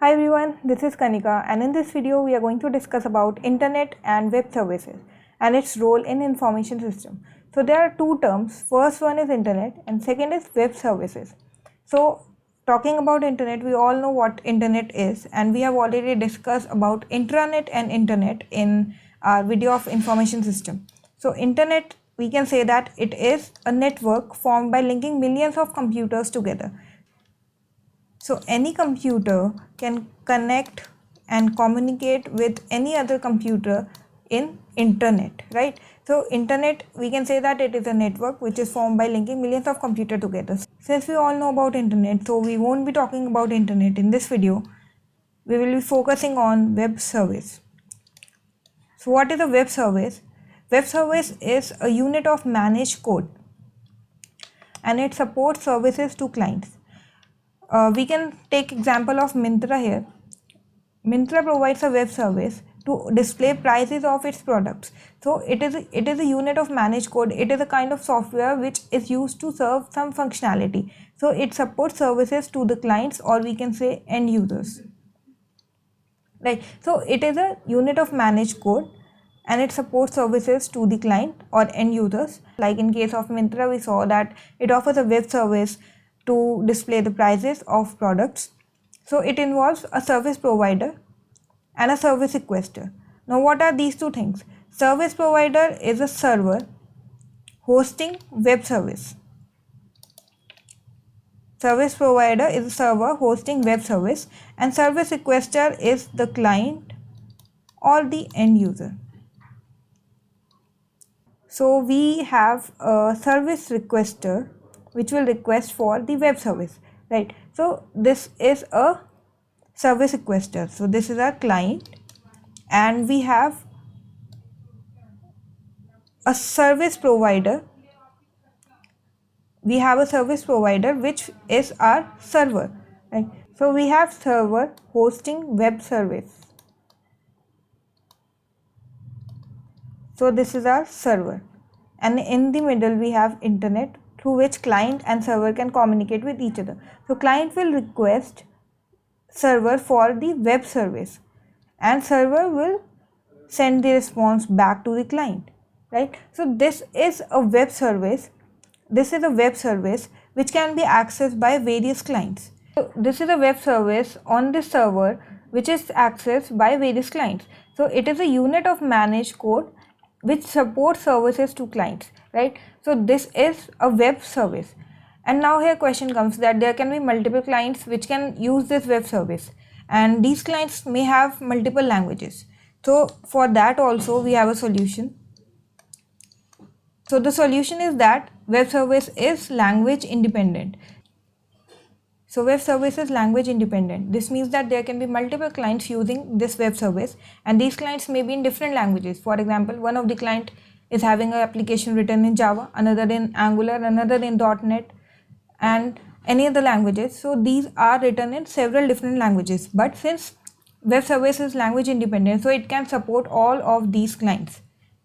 Hi everyone, this is Kanika, and in this video we are going to discuss about internet and web services and its role in information system. So there are two terms. First one is internet and second is web services. So talking about internet, we all know what internet is, and we have already discussed about intranet and internet in our video of information system. So internet, we can say that it is a network formed by linking millions of computers together. So any computer can connect and communicate with any other computer in internet, right? So internet, we can say that it is a network which is formed by linking millions of computers together. Since we all know about internet, so we won't be talking about internet in this video. We will be focusing on web service. So what is a web service? Web service is a unit of managed code and it supports services to clients. We can take example of Myntra here. Myntra provides a web service to display prices of its products. So it is a unit of managed code. It is a kind of software which is used to serve some functionality. So it supports services to the clients, or we can say end users. Right. So it is a unit of managed code and it supports services to the client or end users. Like in case of Myntra, we saw that it offers a web service to display the prices of products. So it involves a service provider and a service requester. Now what are these two things? Service provider is a server hosting web service. Service provider is a server hosting web service, and service requester is the client or the end user. So we have a service requester which will request for the web service, right? So this is a service requester. So this is our client, and we have a service provider. We have a service provider which is our server, right? So we have server hosting web service. So this is our server, and in the middle we have internet through which client and server can communicate with each other. So client will request server for the web service and server will send the response back to the client, right? So this is a web service. This is a web service which can be accessed by various clients. So this is a web service on the server which is accessed by various clients. So it is a unit of managed code which supports services to clients, right? So this is a web service. And now here question comes that there can be multiple clients which can use this web service, and these clients may have multiple languages. So for that also we have a solution. So the solution is that web service is language independent. So web service is language independent. This means that there can be multiple clients using this web service, and these clients may be in different languages. For example, one of the client is having an application written in Java, another in Angular, another in .NET, and any other languages. So these are written in several different languages. But since web service is language independent, so it can support all of these clients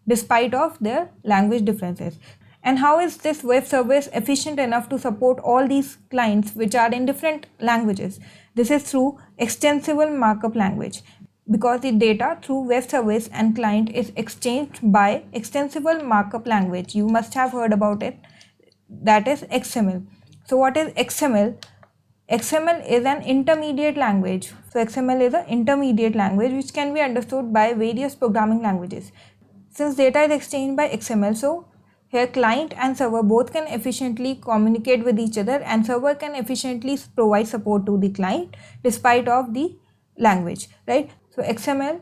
despite of their language differences. And how is this web service efficient enough to support all these clients which are in different languages? This is through extensible markup language, because the data through web service and client is exchanged by extensible markup language. You must have heard about it, that is XML. So what is XML? XML is an intermediate language. So XML is an intermediate language which can be understood by various programming languages. Since data is exchanged by XML, so here client and server both can efficiently communicate with each other, and server can efficiently provide support to the client despite of the language, right? So XML,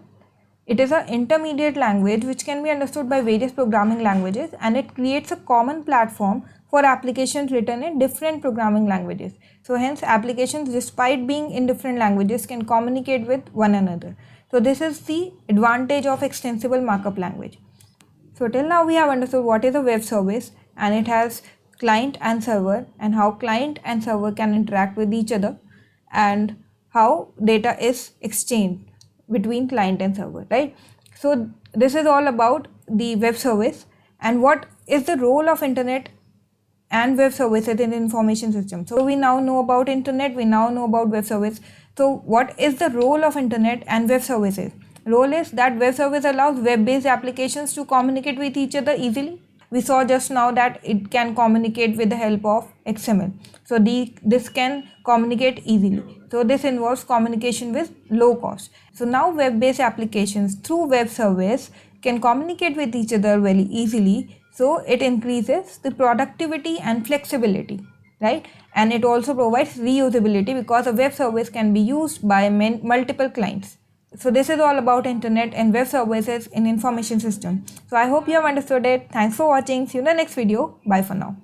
it is an intermediate language which can be understood by various programming languages, and it creates a common platform for applications written in different programming languages. So hence applications, despite being in different languages, can communicate with one another. So this is the advantage of extensible markup language. So till now we have understood what is a web service, and it has client and server, and how client and server can interact with each other, and how data is exchanged between client and server, right? So this is all about the web service and what is the role of internet and web services in information system. So we now know about internet, we now know about web service. So what is the role of internet and web services? Role is that web service allows web-based applications to communicate with each other easily. We saw just now that it can communicate with the help of XML. So this can communicate easily. So this involves communication with low cost. So now web-based applications through web service can communicate with each other very easily. So it increases the productivity and flexibility, right? And it also provides reusability because a web service can be used by multiple clients. So this is all about internet and web services in information system. So I hope you have understood it. Thanks for watching. See you in the next video. Bye for now.